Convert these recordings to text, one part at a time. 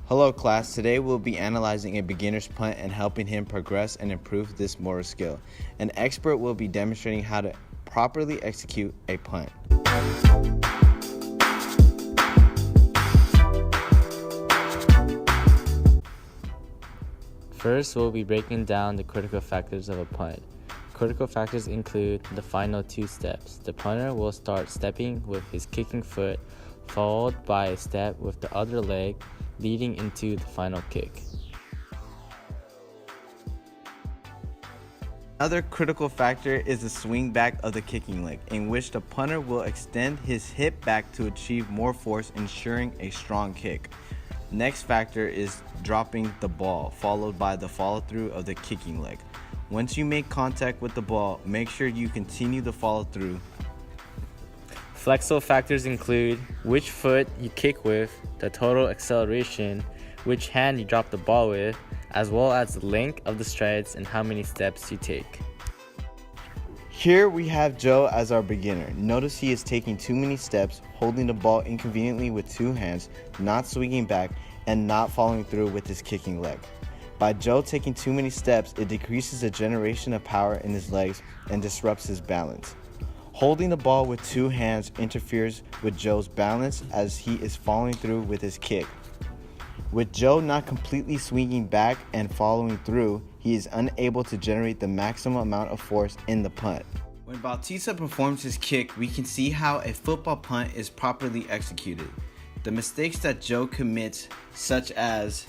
Hello class, today we'll be analyzing a beginner's punt and helping him progress and improve this motor skill. An expert will be demonstrating how to properly execute a punt. First, we'll be breaking down the critical factors of a punt. Critical factors include the final two steps. The punter will start stepping with his kicking foot, followed by a step with the other leg, leading into the final kick. Another critical factor is the swing back of the kicking leg, in which the punter will extend his hip back to achieve more force, ensuring a strong kick. Next factor is dropping the ball, followed by the follow-through of the kicking leg. Once you make contact with the ball, make sure you continue the follow-through. Flexible factors include which foot you kick with, the total acceleration, which hand you drop the ball with, as well as the length of the strides and how many steps you take. Here we have Joe as our beginner. Notice he is taking too many steps, holding the ball inconveniently with two hands, not swinging back, and not following through with his kicking leg. By Joe taking too many steps, it decreases the generation of power in his legs and disrupts his balance. Holding the ball with two hands interferes with Joe's balance as he is following through with his kick. With Joe not completely swinging back and following through, he is unable to generate the maximum amount of force in the punt. When Bautista performs his kick, we can see how a football punt is properly executed. The mistakes that Joe commits, such as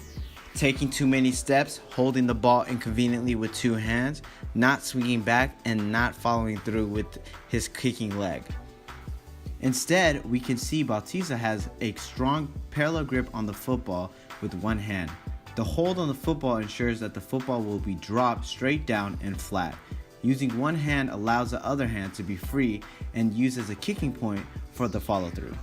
taking too many steps, holding the ball inconveniently with two hands, not swinging back, and not following through with his kicking leg. Instead, we can see Bautista has a strong parallel grip on the football with one hand. The hold on the football ensures that the football will be dropped straight down and flat. Using one hand allows the other hand to be free and used as a kicking point for the follow-through.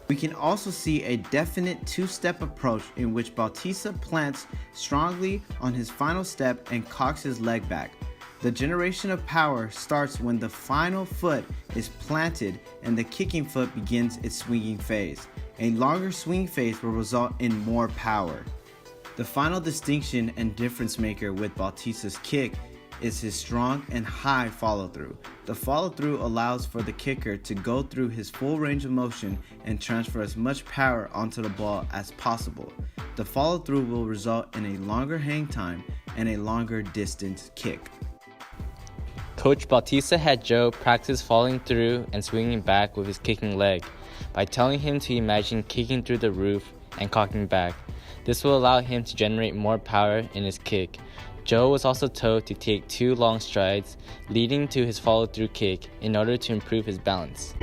We can also see a definite two-step approach in which Bautista plants strongly on his final step and cocks his leg back. The generation of power starts when the final foot is planted and the kicking foot begins its swinging phase. A longer swing phase will result in more power. The final distinction and difference maker with Bautista's kick is his strong and high follow-through. The follow-through allows for the kicker to go through his full range of motion and transfer as much power onto the ball as possible. The follow-through will result in a longer hang time and a longer distance kick. Coach Bautista had Joe practice falling through and swinging back with his kicking leg by telling him to imagine kicking through the roof and cocking back. This will allow him to generate more power in his kick. Joe was also told to take two long strides, leading to his follow-through kick in order to improve his balance.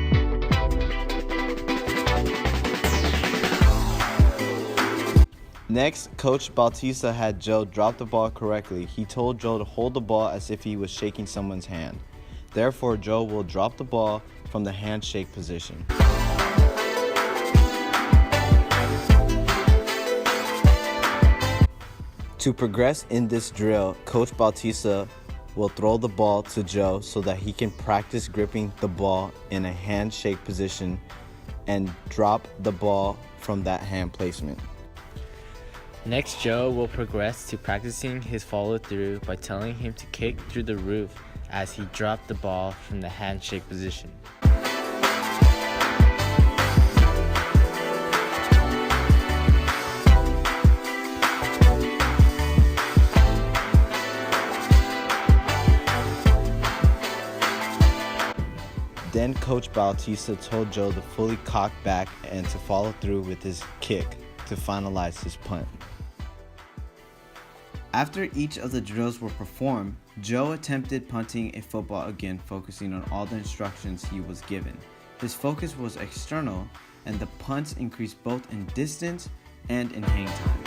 Next, Coach Bautista had Joe drop the ball correctly. He told Joe to hold the ball as if he was shaking someone's hand. Therefore, Joe will drop the ball from the handshake position. To progress in this drill, Coach Bautista will throw the ball to Joe so that he can practice gripping the ball in a handshake position and drop the ball from that hand placement. Next, Joe will progress to practicing his follow-through by telling him to kick through the roof as he dropped the ball from the handshake position. Then Coach Bautista told Joe to fully cock back and to follow through with his kick to finalize his punt. After each of the drills were performed, Joe attempted punting a football again, focusing on all the instructions he was given. His focus was external, and the punts increased both in distance and in hang time.